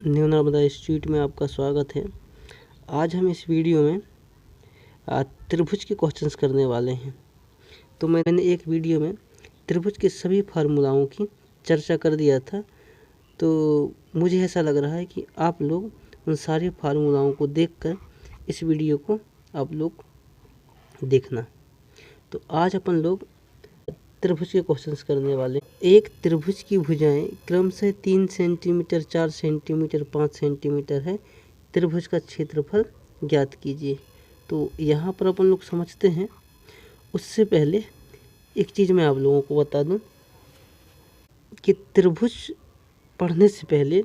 New Narmada institute में आपका स्वागत है। आज हम इस वीडियो में त्रिभुज के क्वेश्चंस करने वाले हैं। तो मैंने एक वीडियो में त्रिभुज के सभी फार्मूलाओं की चर्चा कर दिया था। तो मुझे ऐसा लग रहा है कि आप लोग उन सारे फार्मूलाओं को देखकर इस वीडियो को आप लोग देखना। तो आज अपन लोग त्रिभुज के क्वेश्चंस करने वाले। एक त्रिभुज की भुजाएं क्रमशः 3 सेंटीमीटर, 4 सेंटीमीटर, 5 सेंटीमीटर है। त्रिभुज का क्षेत्रफल ज्ञात कीजिए। तो यहाँ पर अपन लोग समझते हैं। उससे पहले एक चीज़ मैं आप लोगों को बता दूं कि त्रिभुज पढ़ने से पहले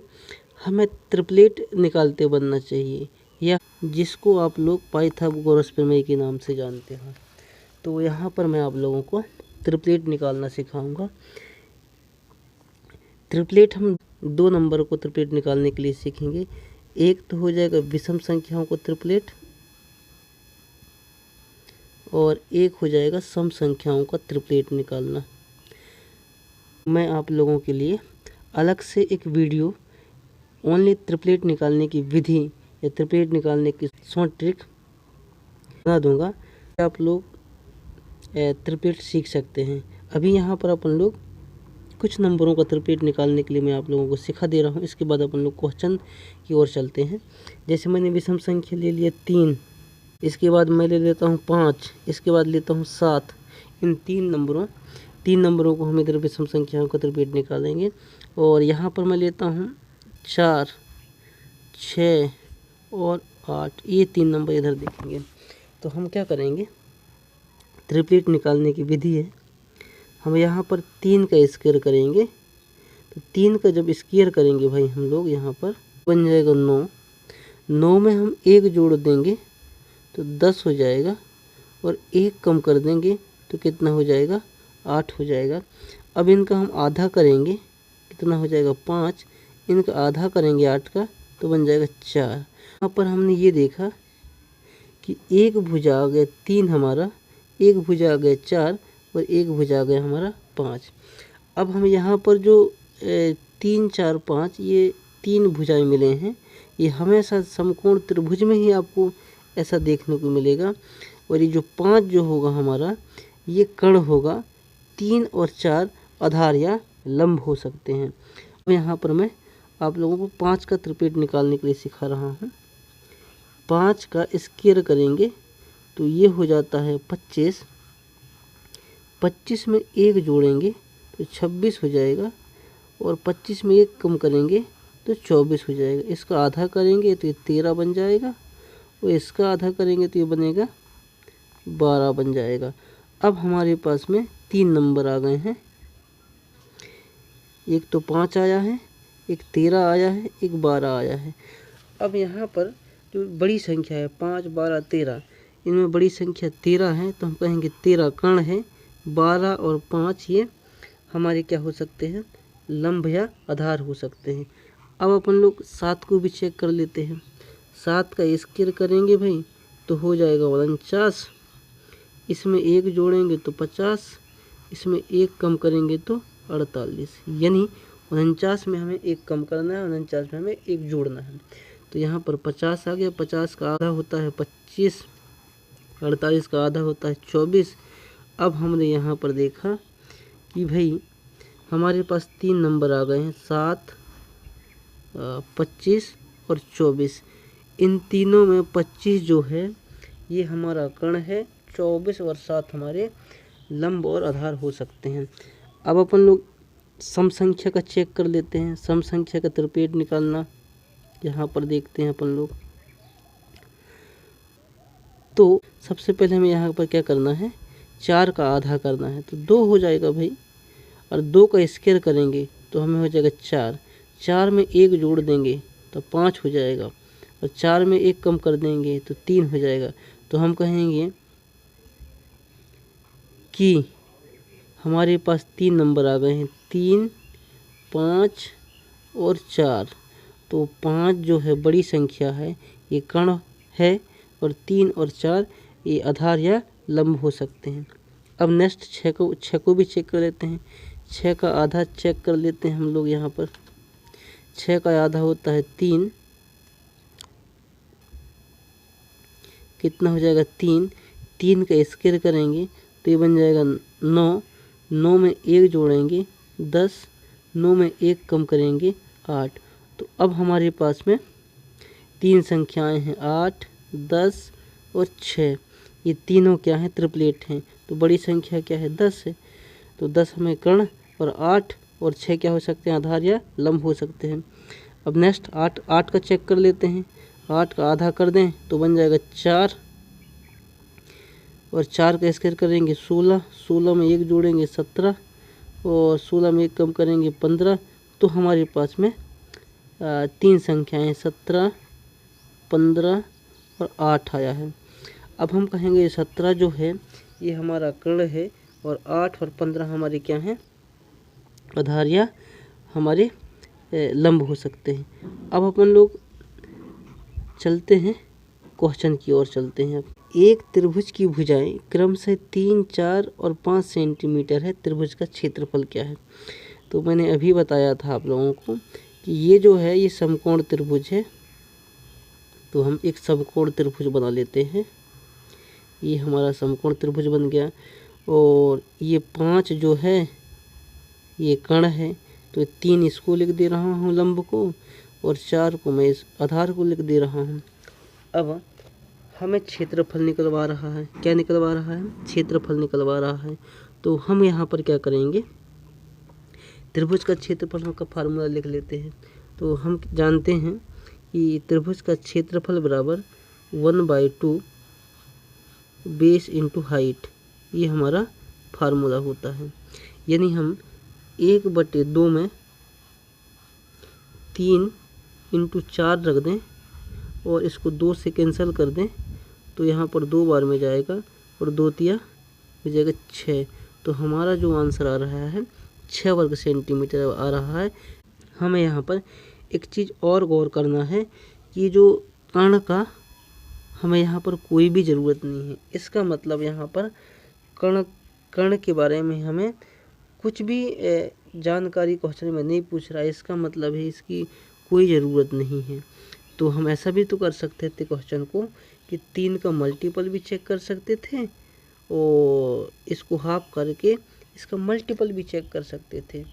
हमें ट्रिपलेट निकालते बनना चाहिए, या जिसको आप लोग पाइथागोरस प्रमेय के नाम से जानते हैं। तो यहाँ पर मैं आप लोगों को ट्रिपलेट निकालना सिखाऊंगा। ट्रिपलेट हम 2 नंबर को ट्रिपलेट निकालने के लिए सीखेंगे। एक तो हो जाएगा विषम संख्याओं को ट्रिपलेट, और एक हो जाएगा सम संख्याओं का ट्रिपलेट निकालना। मैं आप लोगों के लिए अलग से एक वीडियो ओनली ट्रिपलेट निकालने की विधि या ट्रिपलेट निकालने की शॉर्ट ट्रिक बना दूंगा। आप लोग ट्रिपलेट सीख सकते हैं। अभी यहाँ पर अपन लोग कुछ नंबरों का ट्रिपलेट निकालने के लिए मैं आप लोगों को सिखा दे रहा हूँ। इसके बाद अपन लोग क्वेश्चन की ओर चलते हैं। जैसे मैंने विषम संख्या ले लिया 3, इसके बाद मैं ले लेता हूँ 5, इसके बाद लेता हूँ 7। इन 3 नंबरों को हम इधर विषम संख्याओं का ट्रिपलेट निकालेंगे। और यहाँ पर मैं लेता हूँ 4, 6 और 8। ये 3 नंबर इधर देखेंगे। तो हम क्या करेंगे, ट्रिपलेट निकालने की विधि है। हम यहाँ पर 3 का स्क्वायर करेंगे। तो 3 का जब स्क्वायर करेंगे भाई हम लोग, यहाँ पर बन जाएगा 9। 9 में हम 1 जोड़ देंगे तो 10 हो जाएगा, और 1 कम कर देंगे तो कितना हो जाएगा, 8 हो जाएगा। अब इनका हम आधा करेंगे, कितना हो जाएगा 5। इनका आधा करेंगे 8 का तो बन जाएगा 4। यहाँ पर हमने ये देखा कि एक भुजा आ गया 3 हमारा, एक भुजा आ गया 4 और एक भुजा आ गया हमारा 5। अब हम यहाँ पर जो 3, 4, 5 ये 3 भुजाएं मिले हैं। ये हमेशा समकोण त्रिभुज में ही आपको ऐसा देखने को मिलेगा। और ये जो 5 जो होगा हमारा, ये कर्ण होगा। 3 और 4 आधार या लंब हो सकते हैं। अब यहाँ पर मैं आप लोगों को 5 का ट्रिपलेट निकालने के लिए सिखा रहा हूँ। 5 का स्क्वायर करेंगे तो ये हो जाता है 25। 25 में 1 जोड़ेंगे तो 26 हो जाएगा, और 25 में 1 कम करेंगे तो 24 हो जाएगा। इसका आधा करेंगे तो ये 13 बन जाएगा, और इसका आधा करेंगे तो ये बनेगा 12 बन जाएगा। अब हमारे पास में 3 नंबर आ गए हैं। एक तो 5 आया है, एक 13 आया है, एक 12 आया है। अब यहाँ पर जो बड़ी संख्या है 5, 12, 13, इनमें बड़ी संख्या 13 है, तो हम कहेंगे 13 कर्ण है। 12 और 5 ये हमारे क्या हो सकते हैं, लंब या आधार हो सकते हैं। अब अपन लोग 7 को भी चेक कर लेते हैं। 7 का स्क्वायर करेंगे भाई तो हो जाएगा 49। इसमें 1 जोड़ेंगे तो 50, इसमें 1 कम करेंगे तो 48। यानी 49 में हमें 1 कम करना है, 49 में हमें 1 जोड़ना है। तो यहाँ पर 50 आ गया। 50 का आधा होता है 25, 48 का आधा होता है 24। अब हमने यहाँ पर देखा कि भाई हमारे पास 3 नंबर आ गए हैं, 7, 25 और 24। इन तीनों में 25 जो है ये हमारा कर्ण है, 24 और 7 हमारे लंब और आधार हो सकते हैं। अब अपन लोग सम संख्या का चेक कर लेते हैं। सम संख्या का ट्रिपलेट निकालना यहाँ पर देखते हैं अपन लोग। तो सबसे पहले हमें यहाँ पर क्या करना है, 4 का आधा करना है तो 2 हो जाएगा भाई, और 2 का स्क्वायर करेंगे तो हमें हो जाएगा 4। 4 में 1 जोड़ देंगे तो 5 हो जाएगा, और 4 में 1 कम कर देंगे तो 3 हो जाएगा। तो हम कहेंगे कि हमारे पास 3 नंबर आ गए हैं, 3, 5 और 4। तो 5 जो है बड़ी संख्या है, ये कर्ण है, और 3 और 4 ये आधार या लंब हो सकते हैं। अब नेक्स्ट 6 को भी चेक कर लेते हैं। 6 का आधा चेक कर लेते हैं हम लोग यहाँ पर। 6 का आधा होता है 3, कितना हो जाएगा 3, 3 का स्क्वायर करेंगे तो ये बन जाएगा 9, 9 में 1 जोड़ेंगे 10, 9 में 1 कम करेंगे 8। तो अब हमारे पास में 3 संख्याएं हैं 8, 10 और 6। ये तीनों क्या हैं, ट्रिपलेट हैं। तो बड़ी संख्या क्या है, 10 है। तो 10 हमें कर्ण और 8 और 6 क्या हो सकते हैं, आधार या लंब हो सकते हैं। अब नेक्स्ट 8 का चेक कर लेते हैं। 8 का आधा कर दें तो बन जाएगा 4, और 4 का स्क्वायर करेंगे 16, 16 में 1 जोड़ेंगे 17, और 16 में 1 कम करेंगे 15। तो हमारे पास में 3 संख्याएं 17, 15 और 8 आया है। अब हम कहेंगे 17 जो है ये हमारा कर्ण है, और 8 और 15 हमारे क्या हैं, आधार या हमारे लंब हो सकते हैं। अब अपन लोग चलते हैं क्वेश्चन की ओर चलते हैं। एक त्रिभुज की भुजाएं क्रमशः 3, 4 और 5 सेंटीमीटर है। त्रिभुज का क्षेत्रफल क्या है? तो मैंने अभी बताया था आप लोगों को कि ये जो है ये समकोण त्रिभुज है। तो हम एक समकोण त्रिभुज बना लेते हैं। ये हमारा समकोण त्रिभुज बन गया। और ये 5 जो है ये कर्ण है, तो 3 इसको लिख दे रहा हूँ लंब को, और 4 को मैं इस आधार को लिख दे रहा हूँ। अब हमें क्षेत्रफल निकलवा रहा है। क्या निकलवा रहा है? क्षेत्रफल निकलवा रहा है। तो हम यहाँ पर क्या करेंगे, त्रिभुज का क्षेत्रफल का फार्मूला लिख लेते हैं। तो हम जानते हैं कि त्रिभुज का क्षेत्रफल बराबर 1/2 बेस इंटू हाइट, ये हमारा फार्मूला होता है। यानी हम 1/2 में 3 × 4 रख दें और इसको 2 से कैंसिल कर दें, तो यहाँ पर 2 बार में जाएगा और 2 तिया हो जाएगा 6। तो हमारा जो आंसर आ रहा है 6 वर्ग सेंटीमीटर आ रहा है। हमें यहाँ पर एक चीज़ और गौर करना है कि जो कर्ण का हमें यहाँ पर कोई भी ज़रूरत नहीं है। इसका मतलब यहाँ पर कर्ण के बारे में हमें कुछ भी जानकारी क्वेश्चन में नहीं पूछ रहा है। इसका मतलब है इसकी कोई ज़रूरत नहीं है। तो हम ऐसा भी तो कर सकते थे क्वेश्चन को कि 3 का मल्टीपल भी चेक कर सकते थे, और इसको हाफ करके इसका मल्टीपल भी चेक कर सकते थे।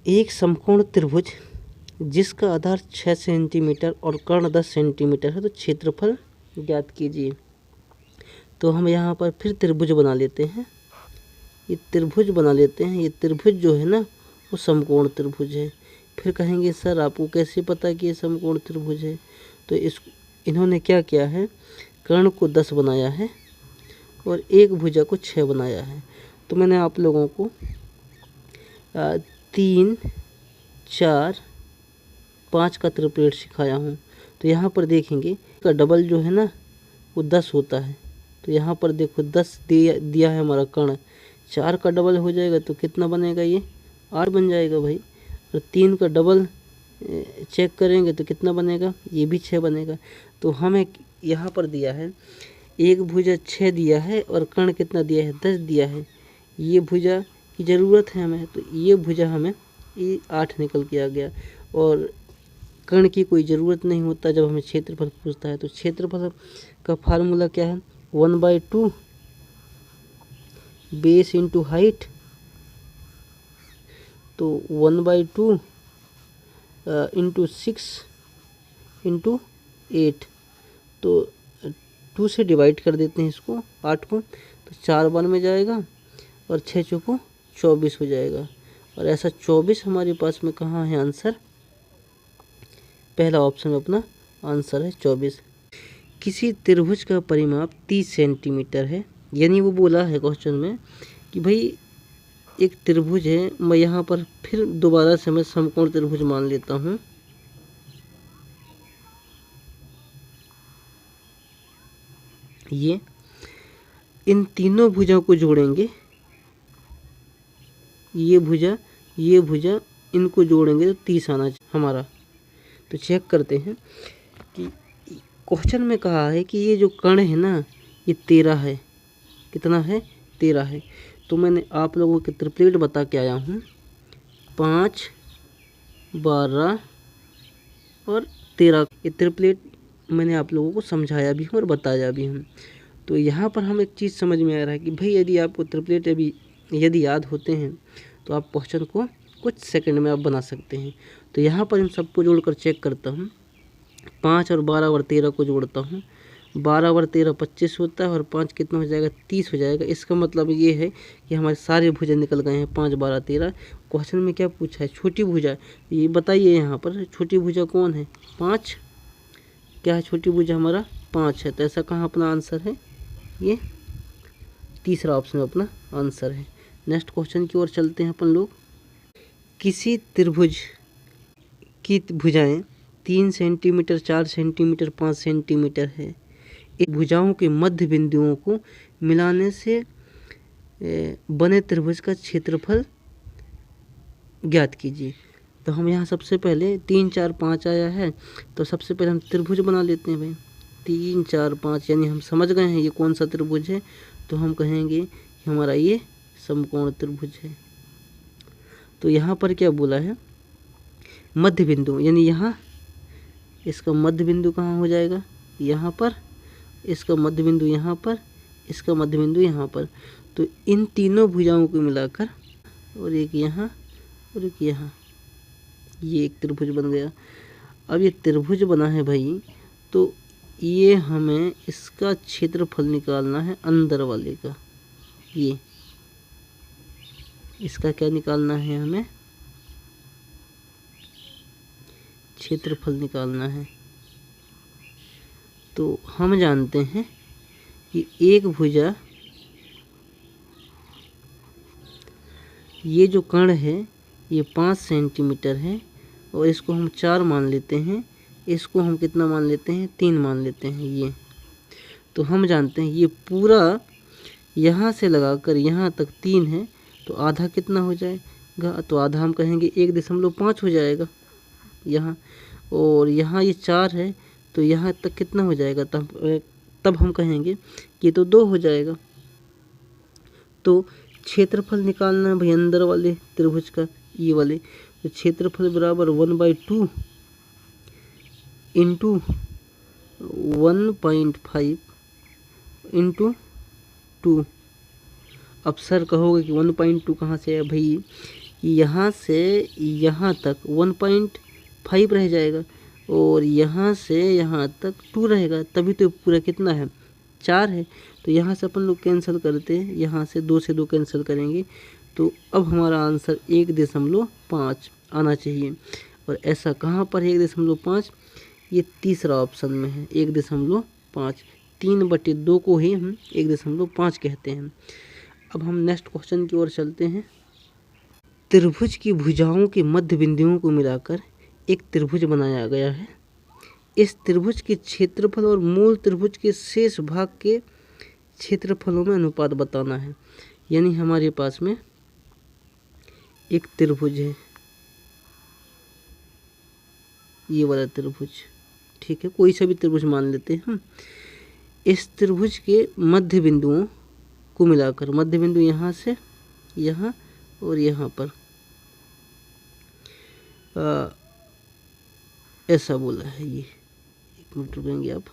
एक समकोण त्रिभुज जिसका आधार 6 सेंटीमीटर और कर्ण 10 सेंटीमीटर है, तो क्षेत्रफल ज्ञात कीजिए। तो हम यहाँ पर फिर त्रिभुज बना लेते हैं। ये त्रिभुज बना लेते हैं। ये त्रिभुज जो है ना वो समकोण त्रिभुज है। फिर कहेंगे सर आपको कैसे पता कि ये समकोण त्रिभुज है? तो इन्होंने क्या किया है, कर्ण को 10 बनाया है और एक भुजा को 6 बनाया है। तो मैंने आप लोगों को 3, 4, 5 का ट्रिपलेट सिखाया हूँ। तो यहाँ पर देखेंगे का डबल जो है ना वो 10 होता है। तो यहाँ पर देखो 10 दिया है हमारा कर्ण, 4 का डबल हो जाएगा तो कितना बनेगा, ये 8 बन जाएगा भाई। और 3 का डबल चेक करेंगे तो कितना बनेगा, ये भी 6 बनेगा। तो हमें यहाँ पर दिया है एक भुजा 6 दिया है और कर्ण कितना दिया है, 10 दिया है। ये भुजा की ज़रूरत है हमें, तो ये भुजा हमें ये 8 निकल के आ गया। और कर्ण की कोई ज़रूरत नहीं होता जब हमें क्षेत्रफल पूछता है। तो क्षेत्रफल का फार्मूला क्या है, 1/2 बेस इंटू हाइट। तो 1/2 इंटू 6 इंटू 8। तो 2 से डिवाइड कर देते हैं इसको 8 को, तो 4 बार में जाएगा और 6 चौको 24 हो जाएगा। और ऐसा 24 हमारे पास में कहाँ है आंसर, पहला ऑप्शन में अपना आंसर है 24। किसी त्रिभुज का परिमाप 30 सेंटीमीटर है। यानी वो बोला है क्वेश्चन में कि भाई एक त्रिभुज है, मैं यहाँ पर फिर दोबारा से मैं समकोण त्रिभुज मान लेता हूँ। ये इन तीनों भुजाओं को जोड़ेंगे, ये भुजा इनको जोड़ेंगे तो 30 आना हमारा। तो चेक करते हैं कि क्वेश्चन में कहा है कि ये जो कर्ण है ना ये 13 है। कितना है, 13 है। तो मैंने आप लोगों के ट्रिपलेट बता के आया हूँ, 5, 12, और 13। ये ट्रिपलेट मैंने आप लोगों को समझाया भी हूँ और बताया भी हूँ। तो यहाँ पर हम एक चीज़ समझ में आ रहा है कि भाई यदि आपको ट्रिपलेट यदि याद होते हैं तो आप क्वेश्चन को कुछ सेकंड में आप बना सकते हैं। तो यहाँ पर इन सबको जोड़कर चेक करता हूँ। 5 और 12 और 13 को जोड़ता हूँ। 12 और 13 25 होता है और 5 कितना हो जाएगा, 30 हो जाएगा। इसका मतलब ये है कि हमारे सारे भुजा निकल गए हैं। 5 12 13। क्वेश्चन में क्या पूछा है, छोटी भुजा। ये बताइए यहाँ पर छोटी भुजा कौन है, 5। क्या है छोटी भुजा, हमारा 5 है। तो ऐसा कहाँ अपना आंसर है, ये तीसरा ऑप्शन अपना आंसर है। नेक्स्ट क्वेश्चन की ओर चलते हैं अपन लोग। किसी त्रिभुज की भुजाएं 3 सेंटीमीटर, 4 सेंटीमीटर, 5 सेंटीमीटर है। इन भुजाओं के मध्य बिंदुओं को मिलाने से बने त्रिभुज का क्षेत्रफल ज्ञात कीजिए। तो हम यहाँ सबसे पहले 3 4 5 आया है, तो सबसे पहले हम त्रिभुज बना लेते हैं भाई। 3 4 5 यानी हम समझ गए हैं ये कौन सा त्रिभुज है। तो हम कहेंगे कि हमारा ये समकोण त्रिभुज है। तो यहाँ पर क्या बोला है, मध्य बिंदु, यानी यहाँ इसका मध्य बिंदु कहाँ हो जाएगा, यहाँ पर। इसका मध्य बिंदु यहाँ पर, इसका मध्य बिंदु यहाँ पर। तो इन तीनों भुजाओं को मिलाकर, और एक यहाँ और एक यहाँ, ये एक त्रिभुज बन गया। अब ये त्रिभुज बना है भाई, तो ये हमें इसका क्षेत्रफल निकालना है अंदर वाले का। ये इसका क्या निकालना है, हमें क्षेत्रफल निकालना है। तो हम जानते हैं कि एक भुजा, ये जो कर्ण है ये 5 सेंटीमीटर है और इसको हम 4 मान लेते हैं। इसको हम कितना मान लेते हैं, 3 मान लेते हैं ये। तो हम जानते हैं ये पूरा यहाँ से लगाकर यहाँ तक 3 है, तो आधा कितना हो जाएगा, तो आधा हम कहेंगे 1.5 हो जाएगा यहाँ। और यहाँ ये 4 है, तो यहाँ तक कितना हो जाएगा, तब हम कहेंगे कि तो 2 हो जाएगा। तो क्षेत्रफल निकालना है भाई अंदर वाले त्रिभुज का, ये वाले। तो क्षेत्रफल बराबर 1/2 इंटू 1.5 इंटू 2। अब सर कहोगे कि 1.2 कहाँ से है भाई, यहाँ से यहाँ तक 1.5 रह जाएगा और यहाँ से यहाँ तक 2 रहेगा, तभी तो पूरा कितना है, 4 है। तो यहाँ से अपन लोग कैंसिल करते हैं, यहाँ से 2 से 2 कैंसिल करेंगे। तो अब हमारा आंसर 1.5 आना चाहिए। और ऐसा कहाँ पर 1.5, ये तीसरा ऑप्शन में है 1.5। 3/2 को ही हम 1.5 कहते हैं। अब हम नेक्स्ट क्वेश्चन की ओर चलते हैं। त्रिभुज की भुजाओं के मध्य बिंदुओं को मिलाकर एक त्रिभुज बनाया गया है। इस त्रिभुज के क्षेत्रफल और मूल त्रिभुज के शेष भाग के क्षेत्रफलों में अनुपात बताना है। यानी हमारे पास में एक त्रिभुज है, ये वाला त्रिभुज, ठीक है, कोई सा भी त्रिभुज मान लेते हैं हम। इस त्रिभुज के मध्य बिंदुओं को मिलाकर, मध्य बिंदु यहाँ से यहाँ और यहाँ पर, ऐसा बोला है ये। एक मिनट रुकेंगे आप,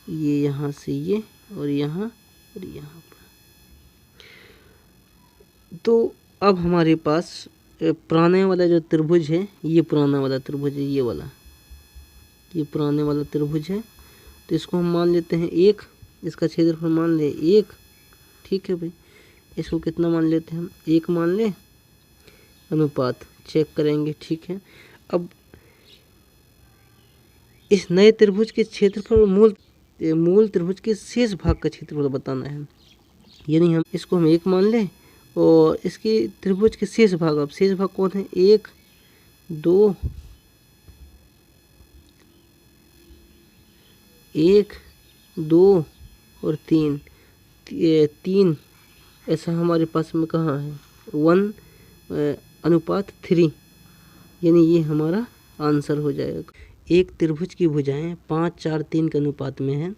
ये यहाँ से ये और यहाँ और यहाँ पर। तो अब हमारे पास पुराने वाला जो त्रिभुज है, ये पुराना वाला त्रिभुज है, ये वाला, ये पुराने वाला त्रिभुज है। तो इसको हम मान लेते हैं 1, इसका क्षेत्रफल मान ले 1, ठीक है भाई। इसको कितना मान लेते हैं हम, 1 मान ले, अनुपात चेक करेंगे, ठीक है। अब इस नए त्रिभुज के क्षेत्रफल और मूल त्रिभुज के शेष भाग का क्षेत्रफल बताना है। यानी हम इसको 1 मान लें और इसके त्रिभुज के शेष भाग, अब शेष भाग कौन है, 1 2 1 2 और 3 ऐसा हमारे पास में कहाँ है, 1:3, यानी ये हमारा आंसर हो जाएगा। एक त्रिभुज की भुजाएं 5 4 3 के अनुपात में है।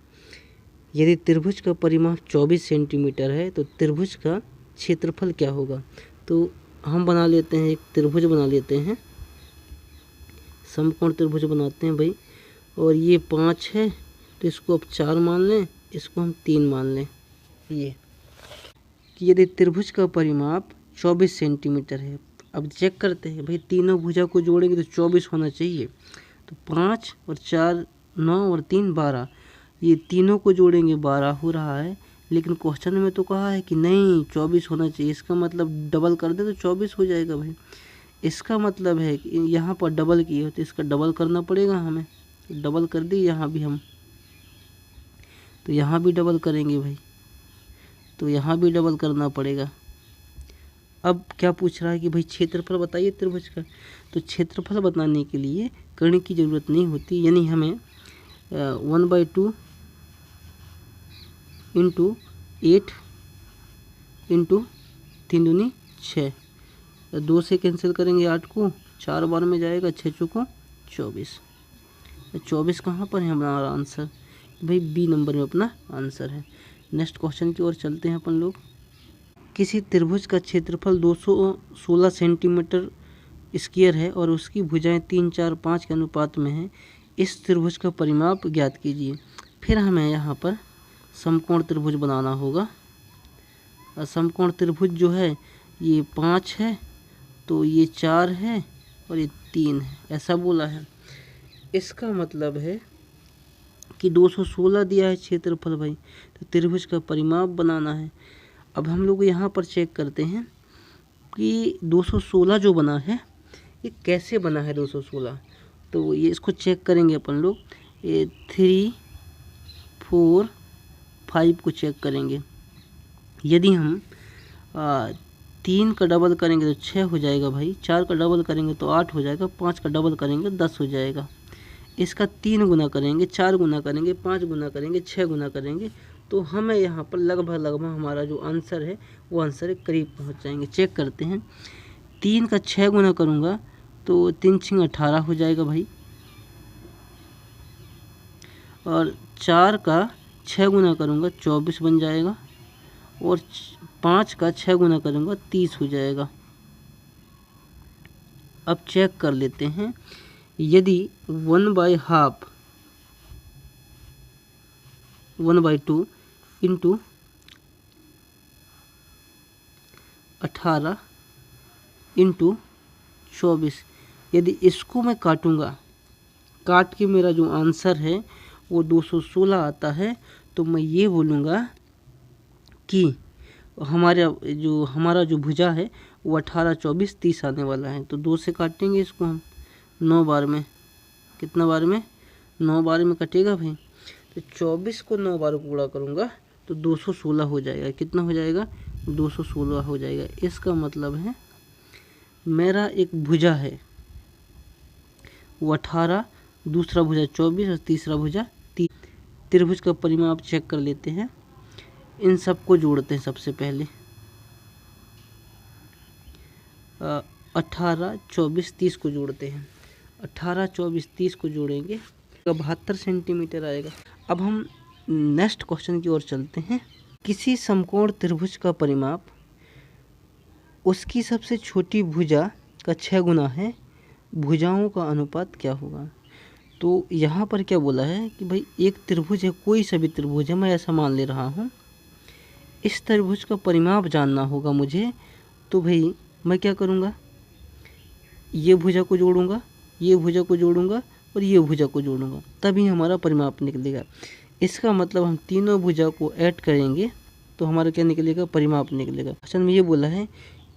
यदि त्रिभुज का परिमाप 24 सेंटीमीटर है तो त्रिभुज का क्षेत्रफल क्या होगा। तो हम बना लेते हैं, एक त्रिभुज बना लेते हैं। समकोण त्रिभुज बनाते हैं भाई। और ये 5 है तो इसको अब 4 मान लें, इसको हम 3 मान लें। ये कि यदि त्रिभुज का परिमाप 24 सेंटीमीटर है, अब चेक करते हैं भाई, तीनों भुजा को जोड़ेंगे तो 24 होना चाहिए। तो 5 और 4 9 और 3 12, ये तीनों को जोड़ेंगे 12 हो रहा है। लेकिन क्वेश्चन में तो कहा है कि नहीं 24 होना चाहिए, इसका मतलब डबल कर दे तो 24 हो जाएगा भाई। इसका मतलब है कि यहाँ पर डबल किए हो तो इसका डबल करना पड़ेगा हमें। डबल कर दी यहाँ भी हम, तो यहाँ भी डबल करेंगे भाई, तो यहाँ भी डबल करना पड़ेगा। अब क्या पूछ रहा है कि भाई क्षेत्रफल बताइए त्रिभुज का। तो क्षेत्रफल बताने के लिए करने की ज़रूरत नहीं होती, यानी हमें 1/2 इंटू 8 इंटू 3 दूनी 6, 2 से कैंसिल करेंगे 8 को, 4 बार में जाएगा, 6 चौको 24। 24 कहाँ पर है हमारा आंसर भाई, बी नंबर में अपना आंसर है। नेक्स्ट क्वेश्चन की ओर चलते हैं अपन लोग। किसी त्रिभुज का क्षेत्रफल 216 सेंटीमीटर स्क्वायर है और उसकी भुजाएं 3, 4, 5 के अनुपात में है। इस त्रिभुज का परिमाप ज्ञात कीजिए। फिर हमें यहाँ पर समकोण त्रिभुज बनाना होगा। समकोण त्रिभुज जो है ये 5 है, तो ये 4 है और ये 3 है, ऐसा बोला है। इसका मतलब है कि 216 दिया है क्षेत्रफल भाई, तो त्रिभुज का परिमाप बनाना है। अब हम लोग यहाँ पर चेक करते हैं कि 216 जो बना है ये कैसे बना है 216। तो ये इसको चेक करेंगे अपन लोग, ये 3, 4, 5 को चेक करेंगे। यदि हम 3 का डबल करेंगे तो 6 हो जाएगा भाई, 4 का डबल करेंगे तो 8 हो जाएगा, 5 का डबल करेंगे 10 हो जाएगा। इसका 3 गुना करेंगे, 4 गुना करेंगे, 5 गुना करेंगे, 6 गुना करेंगे, तो हमें यहाँ पर लगभग हमारा जो आंसर है वो आंसर के करीब पहुँच जाएंगे। चेक करते हैं, 3 का 6 गुना करूँगा तो 3 6 18 हो जाएगा भाई, और 4 का 6 गुना करूँगा 24 बन जाएगा, और 5 का 6 गुना करूँगा 30 हो जाएगा। अब चेक कर लेते हैं, यदि 1/2 1/2 इंटू 18 इंटू 24, यदि इसको मैं काटूंगा, काट के मेरा जो आंसर है वो 216 आता है, तो मैं ये बोलूँगा कि हमारा जो भुजा है वो 18, 24, 30 आने वाला है। तो 2 से काटेंगे इसको हम 9 बार में, कितना बार में, 9 बार में कटेगा भाई। तो 24 को 9 बार गुणा करूँगा तो 216 हो जाएगा। कितना हो जाएगा, 216 हो जाएगा। इसका मतलब है मेरा एक भुजा है वो 18, दूसरा भुजा 24 और तीसरा भुजा 30। त्रिभुज का परिमाप चेक कर लेते हैं, इन सब को जोड़ते हैं। सबसे पहले 18, 24, 30 को जोड़ते हैं। 18, 24, 30 को जोड़ेंगे तो 72 सेंटीमीटर आएगा। अब हम नेक्स्ट क्वेश्चन की ओर चलते हैं। किसी समकोण त्रिभुज का परिमाप उसकी सबसे छोटी भुजा का 6 गुना है, भुजाओं का अनुपात क्या होगा। तो यहाँ पर क्या बोला है कि भाई एक त्रिभुज है, कोई सा भी त्रिभुज है, मैं ऐसा मान ले रहा हूँ, इस त्रिभुज का परिमाप जानना होगा मुझे। तो भाई मैं क्या करूँगा, ये भुजा को जोड़ूंगा, ये भुजा को जोड़ूंगा और ये भुजा को जोड़ूंगा, तभी हमारा परिमाप निकलेगा। इसका मतलब हम तीनों भुजा को ऐड करेंगे तो हमारा क्या निकलेगा, परिमाप निकलेगा। क्वेश्चन में ये बोला है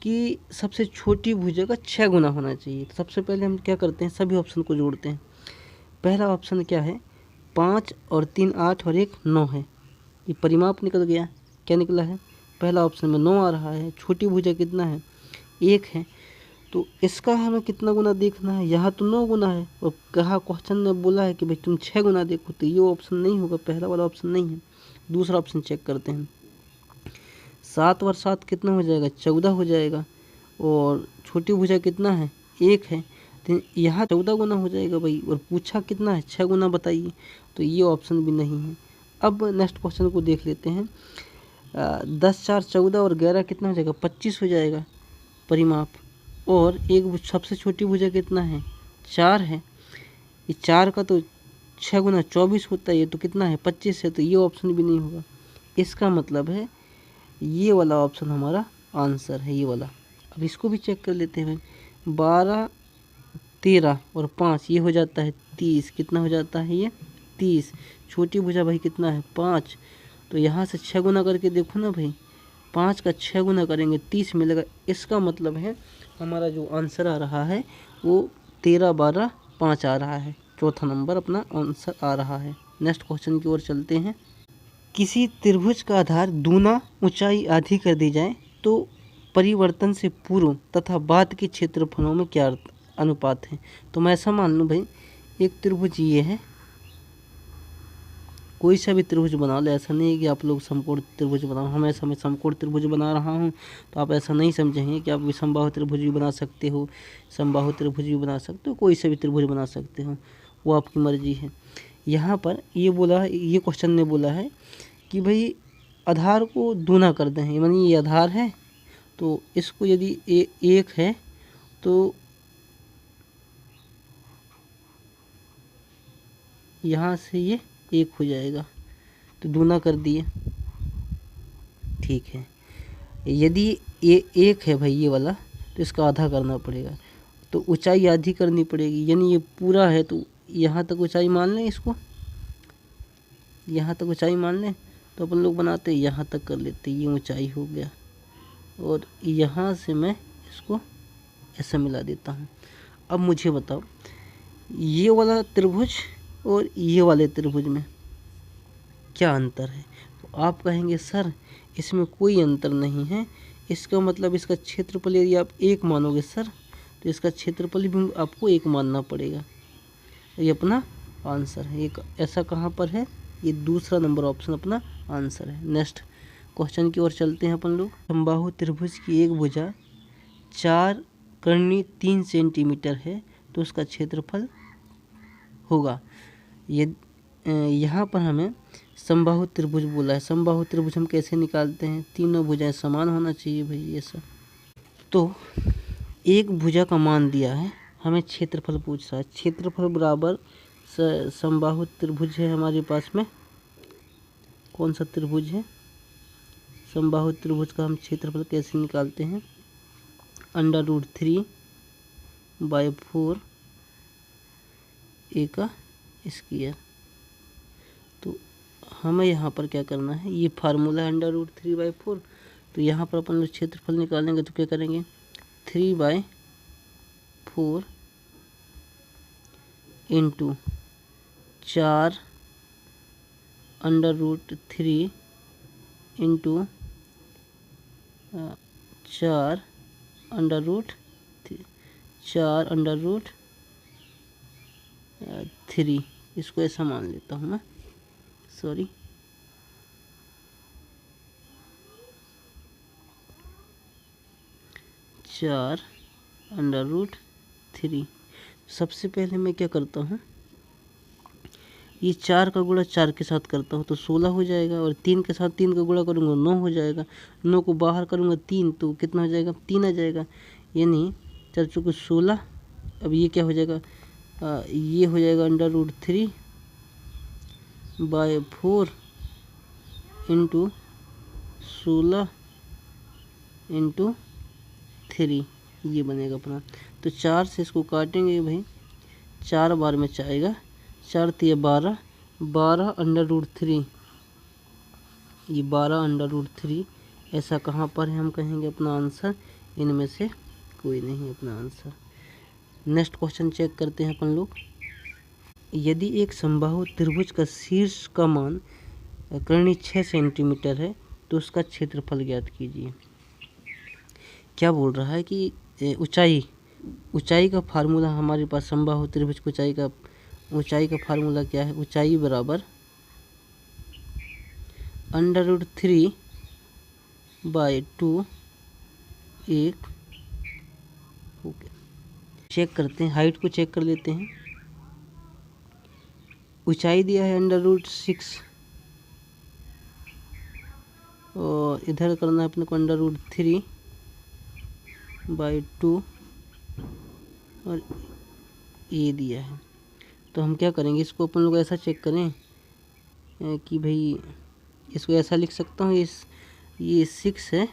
कि सबसे छोटी भुजा का 6 गुना होना चाहिए। तो सबसे पहले हम क्या करते हैं, सभी ऑप्शन को जोड़ते हैं। पहला ऑप्शन क्या है, 5 और 3 8 और 1 9 है, ये परिमाप निकल गया। क्या निकला है, पहला ऑप्शन में 9 आ रहा है। छोटी भुजा कितना है, 1 है, तो इसका हमें कितना गुना देखना है, यहाँ तो 9 गुना है, और कहा क्वेश्चन ने बोला है कि भाई तुम 6 गुना देखो, तो ये ऑप्शन नहीं होगा, पहला वाला ऑप्शन नहीं है। दूसरा ऑप्शन चेक करते हैं, 7 और 7 कितना हो जाएगा, 14 हो जाएगा, और छोटी भुजा कितना है, 1 है, तो यहाँ 14 गुना हो जाएगा भाई, और पूछा कितना है, 6 गुना बताइए, तो ये ऑप्शन भी नहीं है। अब नेक्स्ट क्वेश्चन को देख लेते हैं। 10 4 14 और 11 कितना हो जाएगा, 25 हो जाएगा परिमाप, और एक सबसे छोटी भुजा कितना है, 4 है, ये 4 का तो 6 गुना 24 होता है, ये तो कितना है 25 है, तो ये ऑप्शन भी नहीं होगा। इसका मतलब है ये वाला ऑप्शन हमारा आंसर है, ये वाला। अब इसको भी चेक कर लेते हैं भाई। 12, 13 और 5 ये हो जाता है 30। कितना हो जाता है ये 30। छोटी भुजा भाई कितना है 5। तो यहाँ से 6 गुना करके देखो ना भाई, 5 का 6 गुना करेंगे 30 मिलेगा। इसका मतलब है हमारा जो आंसर आ रहा है वो 13, 12, 5 आ रहा है। चौथा नंबर अपना आंसर आ रहा है। नेक्स्ट क्वेश्चन की ओर चलते हैं। किसी त्रिभुज का आधार दूना ऊंचाई आधी कर दी जाए तो परिवर्तन से पूर्व तथा बाद के क्षेत्रफलों में क्या अनुपात है। तो मैं ऐसा मान लूँ भाई, एक त्रिभुज ये है, कोई सा भी त्रिभुज बना लो। ऐसा नहीं है कि आप लोग समकोण त्रिभुज बनाओ। हमेशा मैं समकोण त्रिभुज बना रहा हूँ, तो आप ऐसा नहीं समझेंगे कि आप विषमबाहु त्रिभुज भी बना सकते हो, समबाहु त्रिभुज भी बना सकते हो, कोई सा भी त्रिभुज बना सकते हो, वो आपकी मर्जी है। यहाँ पर ये बोला है, ये क्वेश्चन ने बोला है कि भाई आधार को दूना कर दें, यानी ये आधार है तो इसको यदि एक है तो यहाँ से ये 1 हो जाएगा, तो दूना कर दिए, ठीक है। यदि ये 1 है भाई ये वाला, तो इसका आधा करना पड़ेगा, तो ऊंचाई आधी करनी पड़ेगी। यानी ये पूरा है तो यहाँ तक ऊंचाई मान लें, इसको यहाँ तक ऊंचाई मान लें, तो अपन लोग बनाते यहाँ तक कर लेते, ये ऊंचाई हो गया। और यहाँ से मैं इसको ऐसा मिला देता हूँ। अब मुझे बताओ ये वाला त्रिभुज और ये वाले त्रिभुज में क्या अंतर है। तो आप कहेंगे सर इसमें कोई अंतर नहीं है, इसका मतलब इसका क्षेत्रफल यदि आप 1 मानोगे सर, तो इसका क्षेत्रफल भी आपको 1 मानना पड़ेगा। ये अपना आंसर है। एक ऐसा कहाँ पर है, ये दूसरा नंबर ऑप्शन अपना आंसर है। नेक्स्ट क्वेश्चन की ओर चलते हैं अपन लोग। समबाहु त्रिभुज की एक भुजा 4 कर्णी 3 सेंटीमीटर है तो उसका क्षेत्रफल होगा। ये यहाँ पर हमें समबाहु त्रिभुज बोला है। समबाहु त्रिभुज हम कैसे निकालते हैं, तीनों भुजाएं समान होना चाहिए भाई, ये सब। तो एक भुजा का मान दिया है, हमें क्षेत्रफल पूछ रहा है। क्षेत्रफल बराबर समबाहु त्रिभुज है हमारे पास में, कौन सा त्रिभुज है, समबाहु त्रिभुज का हम क्षेत्रफल कैसे निकालते हैं, √3/4 ए का स्क्वायर। तो हमें यहाँ पर क्या करना है, ये फार्मूला है √3/4। तो यहाँ पर अपन लोग क्षेत्रफल निकालेंगे तो क्या करेंगे, 3/4 इंटू 4 √3 इंटू 4 √3, इसको ऐसा मान लेता हूँ मैं, सॉरी। √3। सबसे पहले मैं क्या करता हूँ, ये 4 का गुणा 4 के साथ करता हूँ तो 16 हो जाएगा, और 3 के साथ 3 का गुणा करूँगा 9 हो जाएगा। 9 को बाहर करूँगा 3 तो कितना हो जाएगा, 3 आ जाएगा, यानी 4 चौके 16। अब ये क्या हो जाएगा, ये हो जाएगा √3/4 इंटू 16 इंटू 3, ये बनेगा अपना। तो 4 से इसको काटेंगे भाई, 4 बार में जाएगा, 4 तिया 12, 12 √3, ये 12 √3। ऐसा कहाँ पर है, हम कहेंगे अपना आंसर इनमें से कोई नहीं अपना आंसर। नेक्स्ट क्वेश्चन चेक करते हैं अपन लोग। यदि एक समबाहु त्रिभुज का शीर्ष का मान कर्णी 6 सेंटीमीटर है तो उसका क्षेत्रफल ज्ञात कीजिए। क्या बोल रहा है कि ऊंचाई का फार्मूला हमारे पास, समबाहु त्रिभुज की ऊंचाई का फार्मूला क्या है, ऊंचाई बराबर √3/2 1 हो गया। चेक करते हैं, हाइट को चेक कर लेते हैं। ऊंचाई दिया है √6 और इधर करना है अपने को √3/2 और ये दिया है। तो हम क्या करेंगे, इसको अपन लोग ऐसा चेक करें कि भाई इसको ऐसा लिख सकता हूँ, ये 6 है,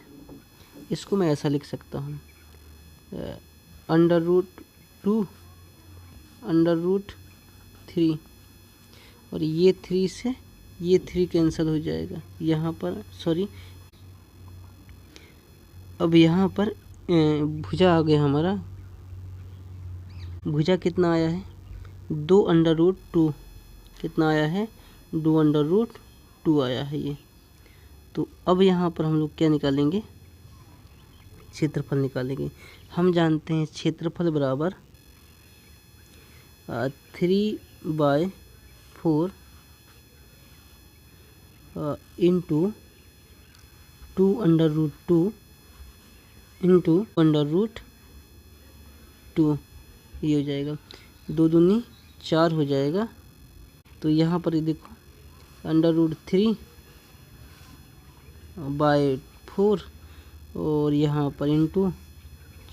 इसको मैं ऐसा लिख सकता हूँ √2 √3, और ये 3 से ये 3 कैंसिल हो जाएगा यहाँ पर, सॉरी अब यहाँ पर भुजा आ गया हमारा। भुजा कितना आया है, 2√2, कितना आया है, 2√2 आया है ये। तो अब यहाँ पर हम लोग क्या निकालेंगे, क्षेत्रफल निकालेंगे। हम जानते हैं क्षेत्रफल बराबर 3/4 इंटू 2√2 इंटू √2, ये हो जाएगा 2 दूनी 4 हो जाएगा। तो यहाँ पर ये देखो √3/4 और यहाँ पर इंटू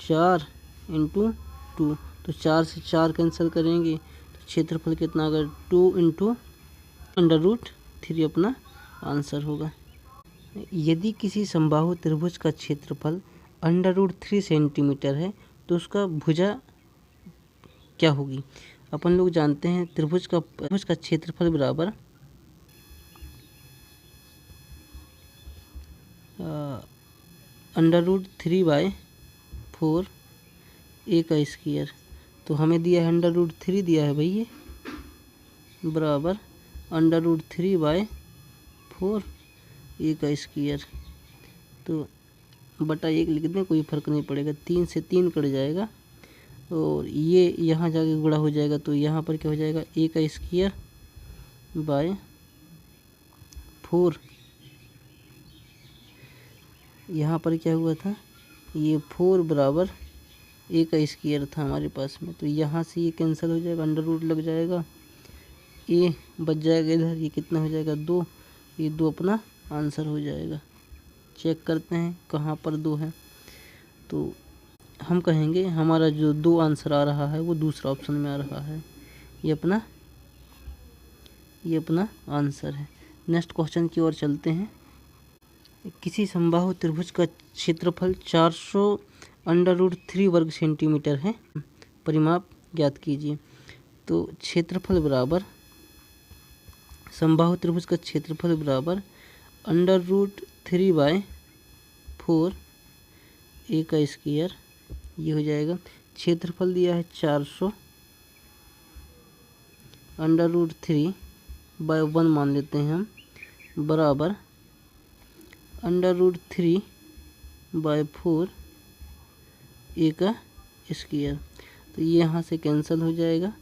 4 इंटू 2, तो 4 से 4 कैंसिल करेंगे तो क्षेत्रफल कितना अगर 2 इंटू √3 अपना आंसर होगा। यदि किसी समबाहु त्रिभुज का क्षेत्रफल √3 सेंटीमीटर है तो उसका भुजा क्या होगी। अपन लोग जानते हैं त्रिभुज का क्षेत्रफल बराबर √3/4 a का स्क्वायर। तो हमें दिया है √3 दिया है भाई, ये बराबर √3/4 a का स्क्वायर। तो बटा 1 लिख दें, कोई फ़र्क नहीं पड़ेगा, 3 से 3 कट जाएगा और ये यहाँ जाके गुणा हो जाएगा। तो यहाँ पर क्या हो जाएगा, a का स्क्वायर बाय 4। यहाँ पर क्या हुआ था, ये 4 बराबर a का स्क्वायर था हमारे पास में, तो यहाँ से ये कैंसिल हो जाएगा, √ लग जाएगा, a बच जाएगा इधर, ये कितना हो जाएगा 2, ये 2 अपना आंसर हो जाएगा। चेक करते हैं कहाँ पर 2 है, तो हम कहेंगे हमारा जो 2 आंसर आ रहा है वो दूसरा ऑप्शन में आ रहा है, ये अपना आंसर है। नेक्स्ट क्वेश्चन की ओर चलते हैं। किसी समबाहु त्रिभुज का क्षेत्रफल 400 √3 वर्ग सेंटीमीटर है, परिमाप ज्ञात कीजिए। तो क्षेत्रफल बराबर, समबाहु त्रिभुज का क्षेत्रफल बराबर √3/4 a का स्क्वायर, ये हो जाएगा। क्षेत्रफल दिया है 400, √3/1 मान लेते हैं हम, बराबर √3/4 a का स्क्वायर। तो ये यहाँ से कैंसिल हो जाएगा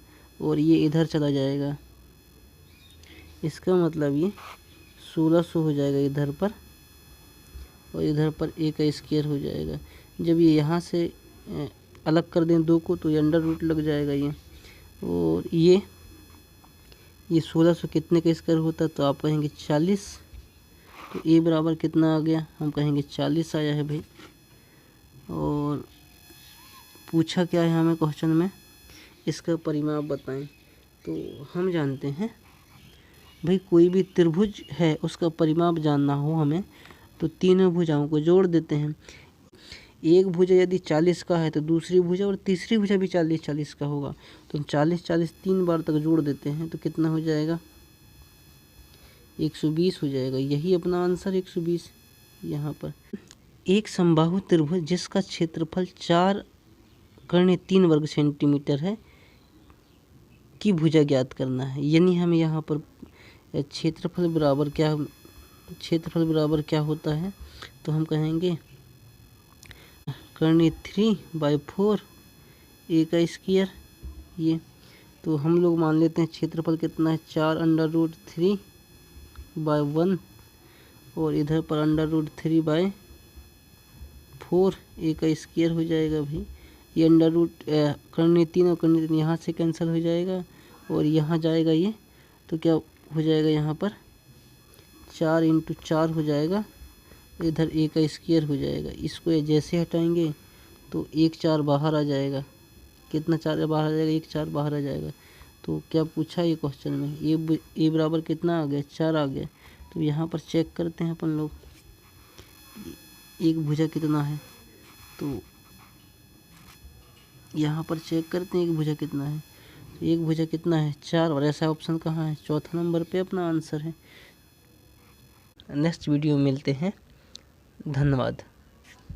और ये इधर चला जाएगा, इसका मतलब ये 1600 हो जाएगा इधर पर, और इधर पर a का स्क्वायर हो जाएगा। जब ये यहाँ से अलग कर दें 2 को तो ये √ लग जाएगा ये, और ये 1600 कितने का स्क्वायर होता है, तो आप कहेंगे 40। तो a बराबर कितना आ गया, हम कहेंगे 40 आया है भाई। और पूछा क्या है हमें क्वेश्चन में, इसका परिमाप बताएं। तो हम जानते हैं भाई कोई भी त्रिभुज है उसका परिमाप जानना हो हमें, तो तीनों भुजाओं को जोड़ देते हैं। एक भुजा यदि 40 का है तो दूसरी भुजा और तीसरी भुजा भी 40 का होगा, तो 40 3 बार तक जोड़ देते हैं, तो कितना हो जाएगा, 120 हो जाएगा। यही अपना आंसर 120 यहाँ पर। एक समबाहु त्रिभुज जिसका क्षेत्रफल 4/3 वर्ग सेंटीमीटर है की भुजा ज्ञात करना है। यानी हमें यहाँ पर क्षेत्रफल बराबर क्या होता है, तो हम कहेंगे कर्णी 3/4 a का स्क्वायर। ये तो हम लोग मान लेते हैं क्षेत्रफल कितना है, 4√3/1 और इधर पर √3/4 a का स्क्वायर हो जाएगा भाई। ये कर्णी 3 और कर्णी 3 यहाँ से कैंसिल हो जाएगा और यहाँ जाएगा ये, तो क्या हो जाएगा यहाँ पर 4 × 4 हो जाएगा, इधर a का स्क्वायर हो जाएगा। इसको जैसे हटाएंगे तो 1 4 बाहर आ जाएगा, कितना 4 बाहर आ जाएगा, 1 4 बाहर आ जाएगा। तो क्या पूछा ये क्वेश्चन में, ए बराबर कितना आ गया, 4 आ गया। तो यहाँ पर चेक करते हैं अपन लोग एक भुजा कितना है। तो यहाँ पर चेक करते हैं एक भुजा कितना है। तो एक भुजा कितना है, 4, और ऐसा ऑप्शन कहाँ है, चौथा नंबर पे अपना आंसर है। नेक्स्ट वीडियो में मिलते हैं, धन्यवाद।